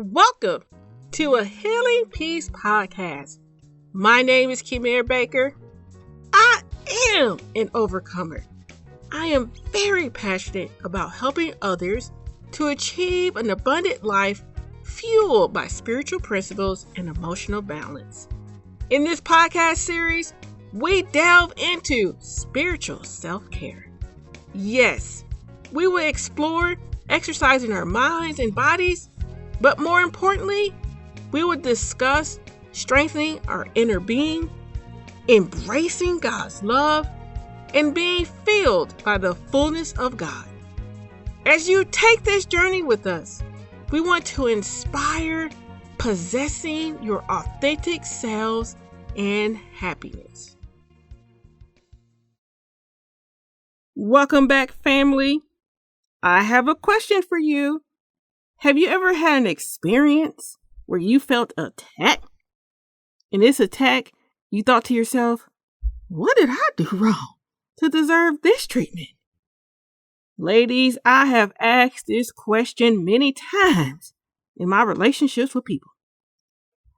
Welcome to a Healing Peace podcast. My name is Kimera Baker. I am an overcomer. I am very passionate about helping others to achieve an abundant life fueled by spiritual principles and emotional balance. In this podcast series, we delve into spiritual self-care. Yes, we will explore exercising our minds and bodies, but more importantly, we will discuss strengthening our inner being, embracing God's love, and being filled by the fullness of God. As you take this journey with us, we want to inspire possessing your authentic selves and happiness. Welcome back, family. I have a question for you. Have you ever had an experience where you felt attacked? In this attack, you thought to yourself, what did I do wrong to deserve this treatment? Ladies, I have asked this question many times in my relationships with people.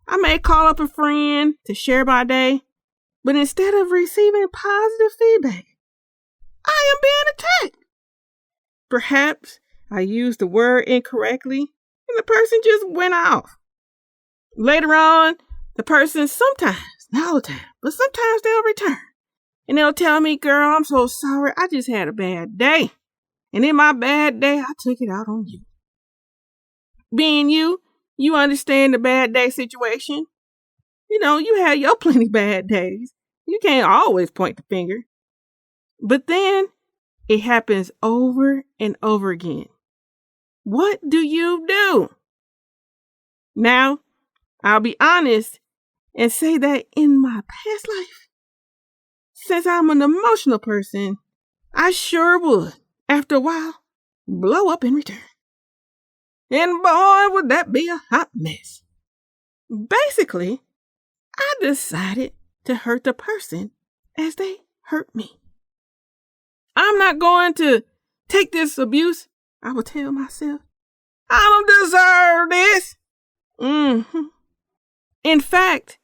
I may call up a friend to share my day, but instead of receiving positive feedback, I am being attacked. Perhaps I used the word incorrectly and the person just went off. Later on, the person sometimes, not all the time, but sometimes they'll return. And they'll tell me, girl, I'm so sorry. I just had a bad day. And in my bad day, I took it out on you. Being you understand the bad day situation. You had your plenty bad days. You can't always point the finger. But then it happens over and over again. What do you do? Now, I'll be honest and say that in my past life, since I'm an emotional person, I sure would, after a while, blow up in return. And boy, would that be a hot mess. Basically, I decided to hurt the person as they hurt me. I'm not going to take this abuse. I will tell myself, I don't deserve this. In fact,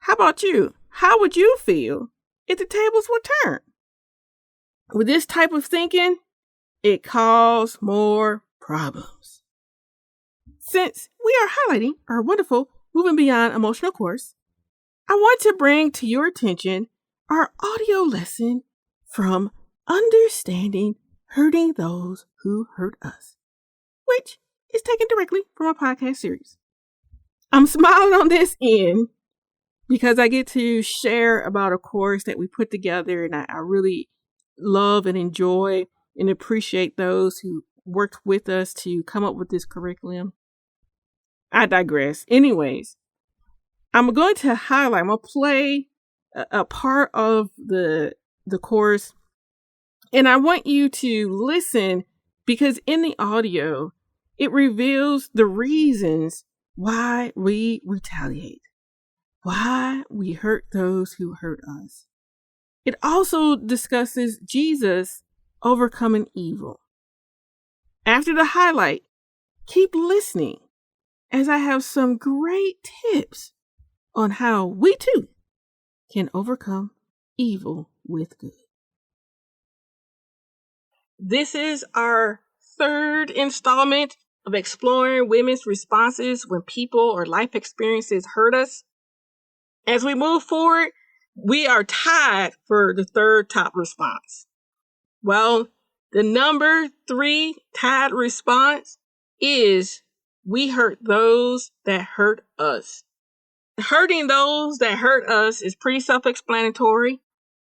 how about you? How would you feel if the tables were turned? With this type of thinking, it causes more problems. Since we are highlighting our wonderful Moving Beyond Emotional course, I want to bring to your attention our audio lesson from Understanding Hurting Those Who Hurt Us, which is taken directly from our podcast series. I'm smiling on this end because I get to share about a course that we put together, and I really love and enjoy and appreciate those who worked with us to come up with this curriculum. I digress. Anyways, I'm going to play a part of the course, and I want you to listen because in the audio, it reveals the reasons why we retaliate, why we hurt those who hurt us. It also discusses Jesus overcoming evil. After the highlight, keep listening as I have some great tips on how we too can overcome evil with good. This is our third installment of exploring women's responses when people or life experiences hurt us. As we move forward, we are tied for the third top response. Well, the number 3 tied response is we hurt those that hurt us. Hurting those that hurt us is pretty self-explanatory.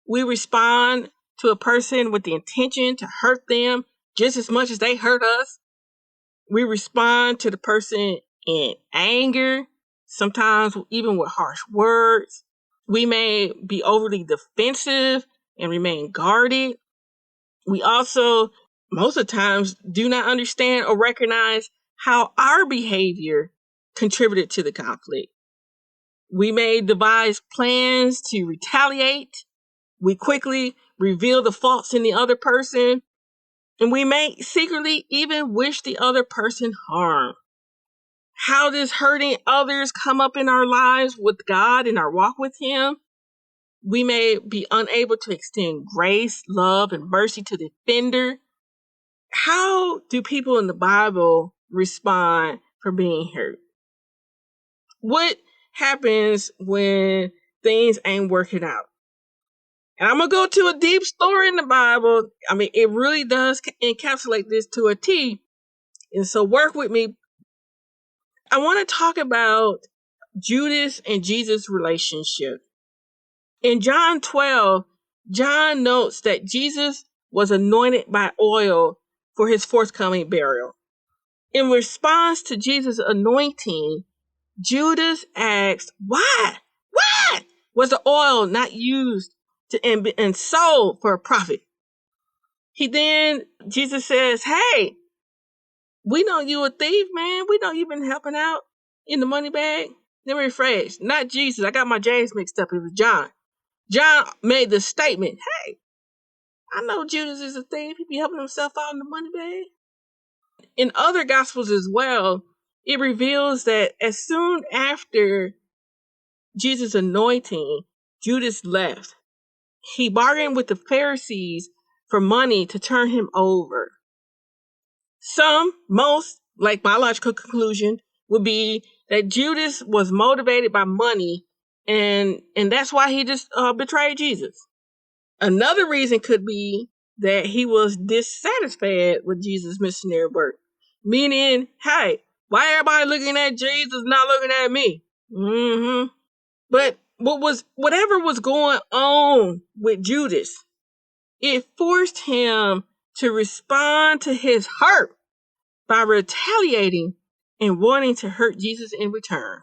We respond to a person with the intention to hurt them just as much as they hurt us. We respond to the person in anger, sometimes even with harsh words. We may be overly defensive and remain guarded. We also, most of the times, do not understand or recognize how our behavior contributed to the conflict. We may devise plans to retaliate. We quickly reveal the faults in the other person. And we may secretly even wish the other person harm. how does hurting others come up in our lives with God in our walk with Him? We may be unable to extend grace, love, and mercy to the offender. How do people in the Bible respond for being hurt? What happens when things ain't working out? And I'm going to go to a deep story in the Bible. I mean, it really does encapsulate this to a T. And so work with me. I want to talk about Judas and Jesus' relationship. In John 12, John notes that Jesus was anointed by oil for his forthcoming burial. In response to Jesus' anointing, Judas asked, why was the oil not used and sold for a profit? Jesus says, hey, we know you a thief, man. We know you've been helping out in the money bag. Let me rephrase, not Jesus. I got my James mixed up. It was John. John made the statement, hey, I know Judas is a thief. He be helping himself out in the money bag. In other gospels as well, it reveals that as soon after Jesus' anointing, Judas left. He bargained with the Pharisees for money to turn him over. Most, like my logical conclusion, would be that Judas was motivated by money, and that's why he just betrayed Jesus. Another reason could be that he was dissatisfied with Jesus' missionary work, meaning, hey, why everybody looking at Jesus, not looking at me? But whatever was going on with Judas, it forced him to respond to his hurt by retaliating and wanting to hurt Jesus in return.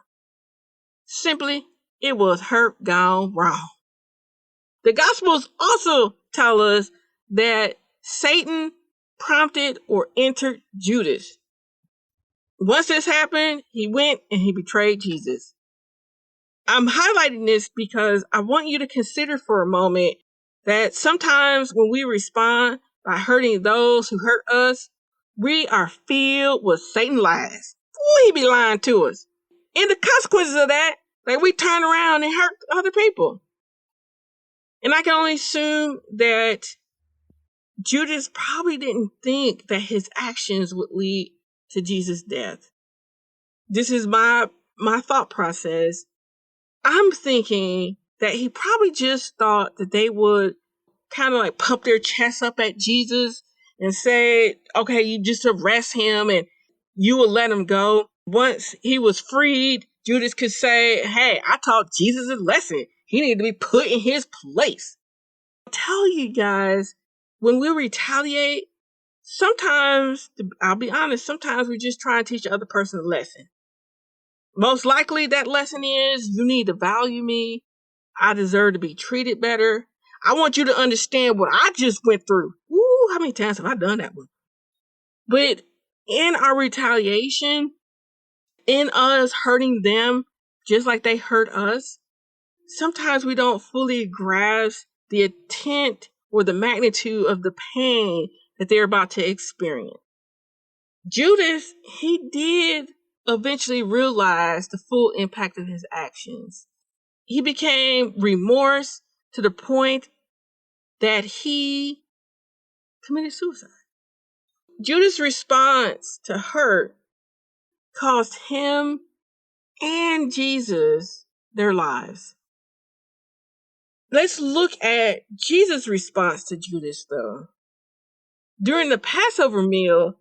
Simply, it was hurt gone wrong. The Gospels also tell us that Satan prompted or entered Judas. Once this happened, he went and he betrayed Jesus. I'm highlighting this because I want you to consider for a moment that sometimes when we respond by hurting those who hurt us, we are filled with Satan lies. Ooh, he be lying to us. And the consequences of that, like we turn around and hurt other people. And I can only assume that Judas probably didn't think that his actions would lead to Jesus' death. This is my thought process. I'm thinking that he probably just thought that they would kind of like pump their chest up at Jesus and say, okay, you just arrest him and you will let him go. Once he was freed, Judas could say, hey, I taught Jesus a lesson. He needed to be put in his place. I tell you guys, when we retaliate, sometimes, I'll be honest, sometimes we just try and teach the other person a lesson. Most likely that lesson is you need to value me. I deserve to be treated better. I want you to understand what I just went through. Ooh, how many times have I done that one? But in our retaliation, in us hurting them just like they hurt us, sometimes we don't fully grasp the intent or the magnitude of the pain that they're about to experience. Judas, he did eventually realize the full impact of his actions. He became remorse to the point that he committed suicide. Judas' response to hurt cost him and Jesus their lives. Let's look at Jesus' response to Judas, though. During the Passover meal,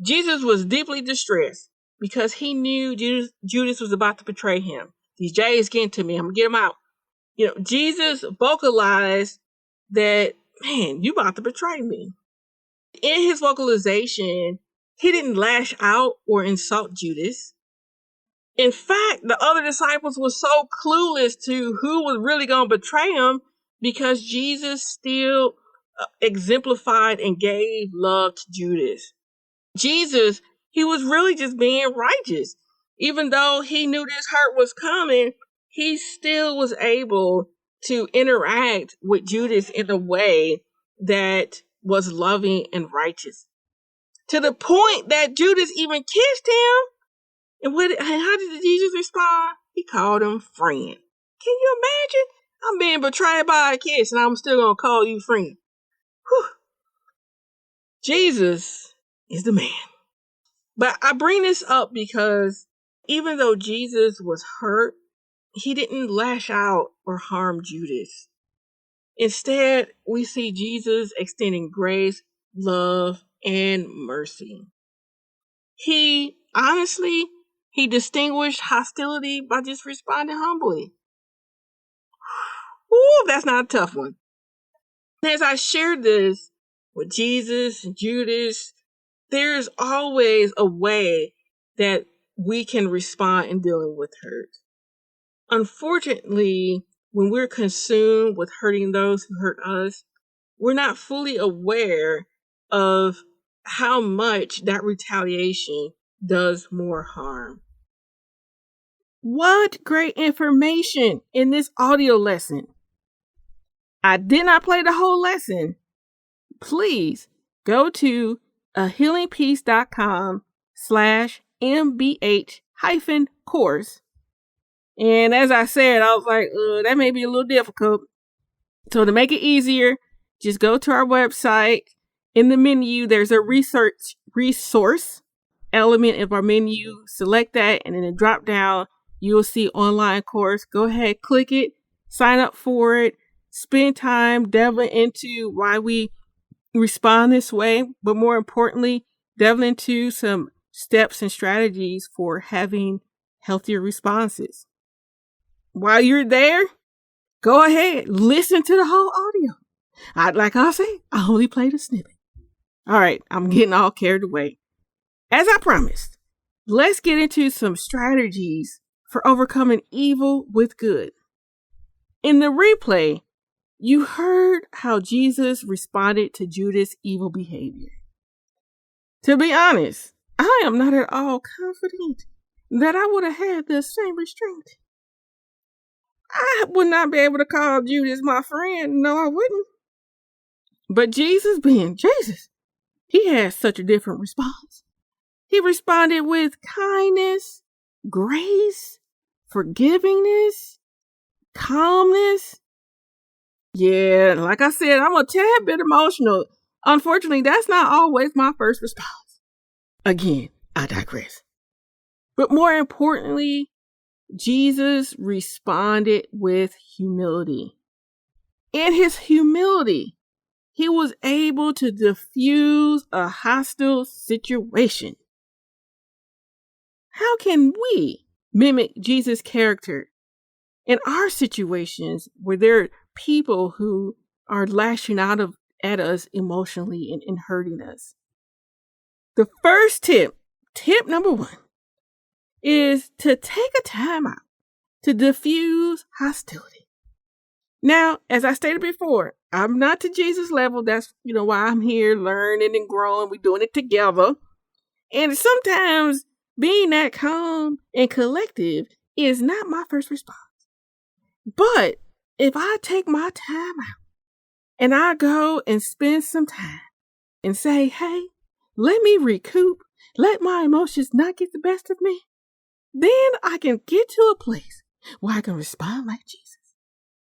Jesus was deeply distressed because he knew Judas was about to betray him. These J's getting to me. I'm going to get them out. Jesus vocalized that, man, you about to betray me. In his vocalization, he didn't lash out or insult Judas. In fact, the other disciples were so clueless to who was really going to betray him because Jesus still exemplified and gave love to Judas. Jesus, he was really just being righteous. Even though he knew this hurt was coming, he still was able to interact with Judas in a way that was loving and righteous. To the point that Judas even kissed him. And how did Jesus respond? He called him friend. Can you imagine? I'm being betrayed by a kiss and I'm still going to call you friend. Whew. Jesus is the man. But I bring this up because even though Jesus was hurt, he didn't lash out or harm Judas. Instead, we see Jesus extending grace, love, and mercy. He distinguished hostility by just responding humbly. Ooh, that's not a tough one. As I shared this with Jesus and Judas, there's always a way that we can respond in dealing with hurt. Unfortunately, when we're consumed with hurting those who hurt us, we're not fully aware of how much that retaliation does more harm. What great information in this audio lesson. I did not play the whole lesson. Please go to ahealingpeace.com/mbh-course. And as I said, I was like, that may be a little difficult. So to make it easier, just go to our website. In the menu, there's a resource element of our menu. Select that, and in the drop down, you'll see online course. Go ahead, click it, sign up for it, spend time delving into why we respond this way, but more importantly, delve into some steps and strategies for having healthier responses. While you're there, go ahead, listen to the whole audio. Like I say, I only played a snippet. All right, I'm getting all carried away. As I promised, let's get into some strategies for overcoming evil with good. In the replay, you heard how Jesus responded to Judas' evil behavior. To be honest, I am not at all confident that I would have had the same restraint. I would not be able to call Judas my friend. No, I wouldn't. But Jesus, being Jesus, he has such a different response. He responded with kindness, grace, forgivingness, calmness. Yeah, like I said, I'm a tad bit emotional. Unfortunately, that's not always my first response. Again, I digress. But more importantly, Jesus responded with humility. In his humility, he was able to diffuse a hostile situation. How can we mimic Jesus' character in our situations where there are people who are lashing out at us emotionally and hurting us? The first tip number 1, is to take a time out to diffuse hostility. Now, as I stated before, I'm not to Jesus' level. That's, why I'm here learning and growing. We're doing it together. And sometimes being that calm and collective is not my first response. But if I take my time out and I go and spend some time and say, hey, let me recoup, let my emotions not get the best of me, then I can get to a place where I can respond like Jesus.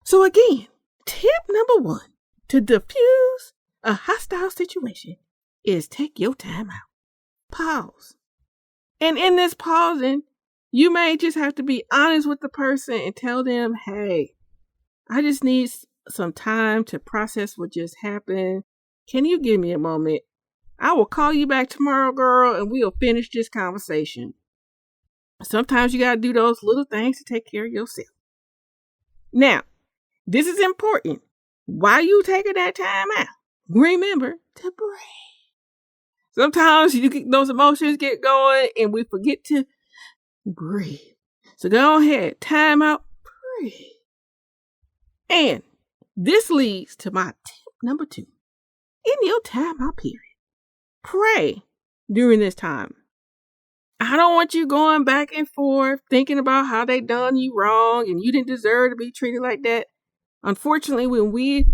So again, tip number 1 to diffuse a hostile situation is take your time out. Pause. And in this pausing, you may just have to be honest with the person and tell them, hey, I just need some time to process what just happened. Can you give me a moment? I will call you back tomorrow, girl, and we'll finish this conversation. Sometimes you got to do those little things to take care of yourself. Now, this is important. While you taking that time out, remember to breathe. Sometimes those emotions get going and we forget to breathe. So go ahead, time out, breathe. And this leads to my tip number 2. In your time out period, pray during this time. I don't want you going back and forth thinking about how they done you wrong and you didn't deserve to be treated like that. Unfortunately, when we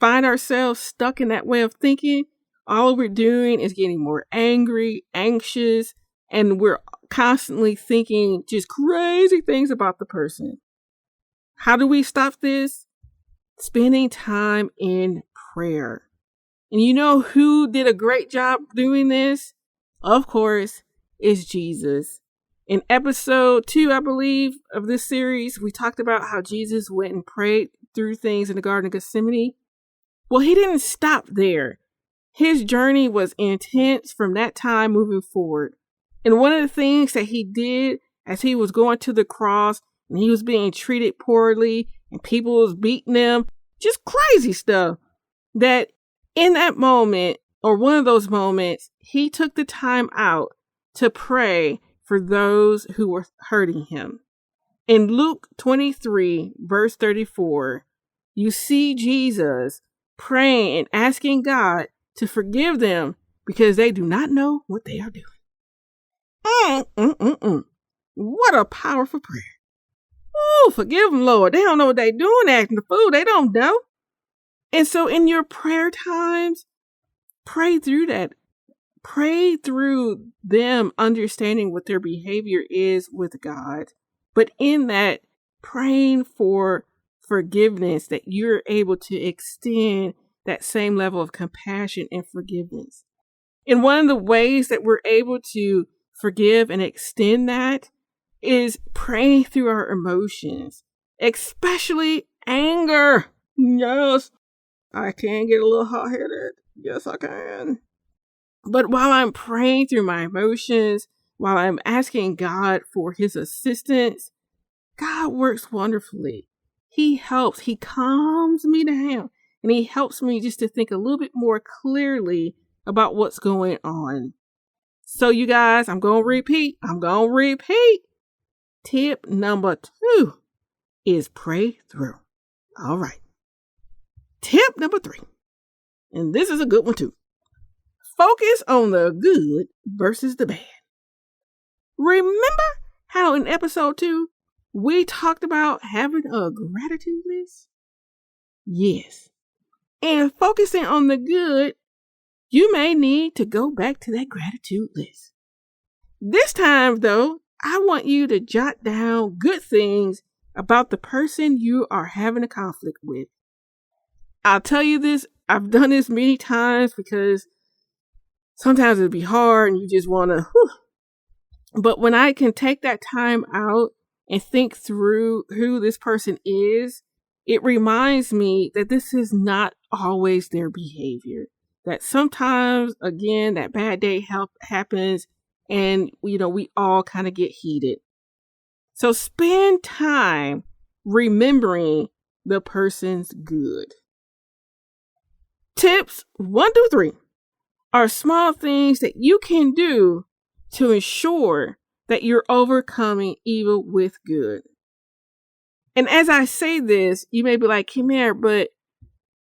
find ourselves stuck in that way of thinking, all we're doing is getting more angry, anxious, and we're constantly thinking just crazy things about the person. How do we stop this? Spending time in prayer. And you know who did a great job doing this? Of course, it's Jesus. In episode 2, I believe, of this series, we talked about how Jesus went and prayed through things in the Garden of Gethsemane. Well, he didn't stop there. His journey was intense from that time moving forward. And one of the things that he did as he was going to the cross and he was being treated poorly and people was beating him, just crazy stuff, that in that moment, or one of those moments, he took the time out to pray for those who were hurting him. In Luke 23, verse 34, you see Jesus praying and asking God to forgive them because they do not know what they are doing. What a powerful prayer. Oh, forgive them, Lord. They don't know what they're doing, acting the fool. They don't know. And so in your prayer times, pray through that. Pray through them understanding what their behavior is with God. But in that, praying for forgiveness, that you're able to extend that same level of compassion and forgiveness. And one of the ways that we're able to forgive and extend that is praying through our emotions, especially anger. Yes, I can get a little hot-headed. Yes, I can. But while I'm praying through my emotions, while I'm asking God for his assistance, God works wonderfully. He helps. He calms me down. And he helps me just to think a little bit more clearly about what's going on. So you guys, I'm going to repeat. Tip number 2 is pray through. All right. Tip number 3. And this is a good one too. Focus on the good versus the bad. Remember how in episode 2, we talked about having a gratitude list? Yes. And focusing on the good, you may need to go back to that gratitude list. This time, though, I want you to jot down good things about the person you are having a conflict with. I'll tell you this, I've done this many times because sometimes it'll be hard and you just want to, But when I can take that time out and think through who this person is, it reminds me that this is not always their behavior. That sometimes, again, that bad day happens and, we all kind of get heated. So spend time remembering the person's good. Tips 1 through 3 are small things that you can do to ensure that you're overcoming evil with good. And as I say this, you may be like, Kimar, but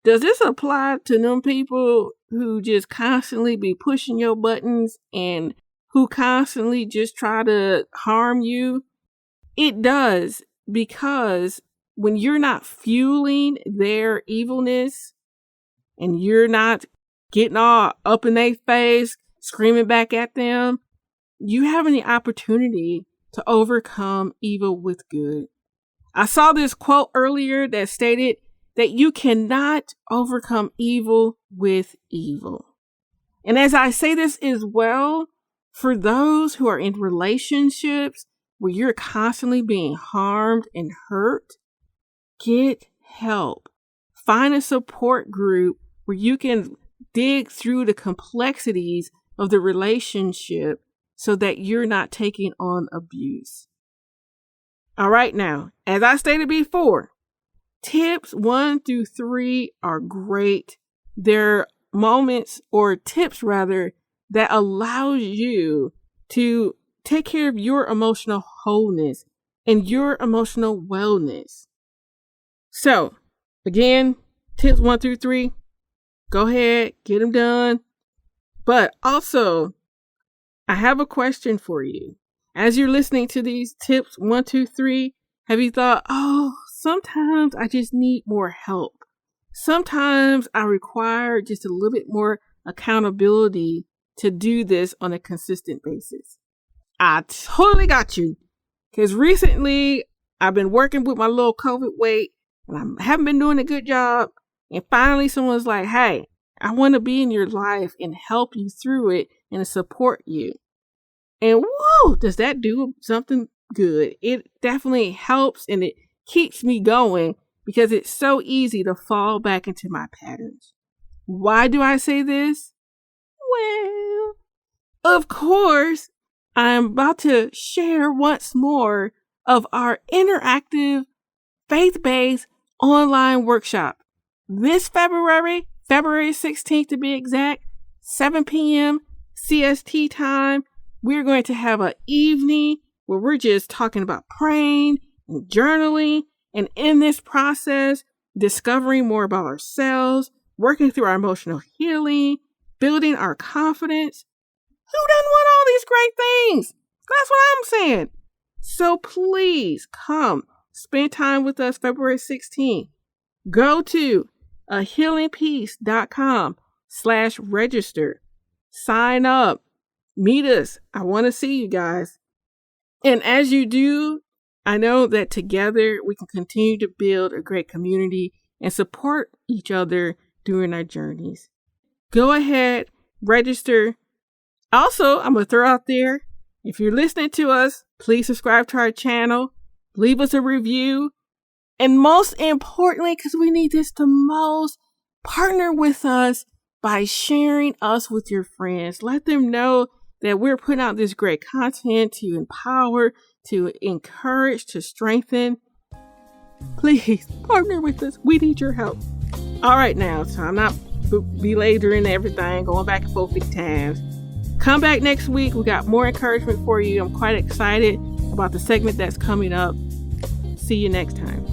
does this apply to them people who just constantly be pushing your buttons and who constantly just try to harm you? It does, because when you're not fueling their evilness and you're not getting all up in their face, screaming back at them, you have the opportunity to overcome evil with good. I saw this quote earlier that stated that you cannot overcome evil with evil. And as I say this as well, for those who are in relationships where you're constantly being harmed and hurt, get help. Find a support group where you can dig through the complexities of the relationship so that you're not taking on abuse. All right, now, as I stated before, tips 1 through 3 are great. They're moments or tips rather that allows you to take care of your emotional wholeness and your emotional wellness. So, again, tips 1 through 3, go ahead, get them done. But also, I have a question for you. As you're listening to these tips 1, 2, 3, have you thought, sometimes I just need more help. Sometimes I require just a little bit more accountability to do this on a consistent basis. I totally got you. Because recently I've been working with my little COVID weight and I haven't been doing a good job. And finally someone's like, hey, I want to be in your life and help you through it and support you. And whoa, does that do something good? It definitely helps and it keeps me going because it's so easy to fall back into my patterns. Why do I say this? Well, of course, I'm about to share once more of our interactive, faith-based online workshop. This February 16th to be exact, 7 p.m. CST time, we're going to have an evening where we're just talking about praying and journaling, and in this process, discovering more about ourselves, working through our emotional healing, building our confidence. Who doesn't want all these great things? That's what I'm saying. So please come spend time with us February 16th. Go to ahealingpeace.com/register. Sign up. Meet us. I want to see you guys. And as you do, I know that together we can continue to build a great community and support each other during our journeys. Go ahead, register. Also, I'm going to throw out there, if you're listening to us, please subscribe to our channel, leave us a review, and most importantly, because we need this the most, partner with us by sharing us with your friends. Let them know that we're putting out this great content to empower, to encourage, to strengthen. Please partner with us. We need your help. All right, now, so I'm not belaboring everything, going back and forth 50 times. Come back next week. We got more encouragement for you. I'm quite excited about the segment that's coming up. See you next time.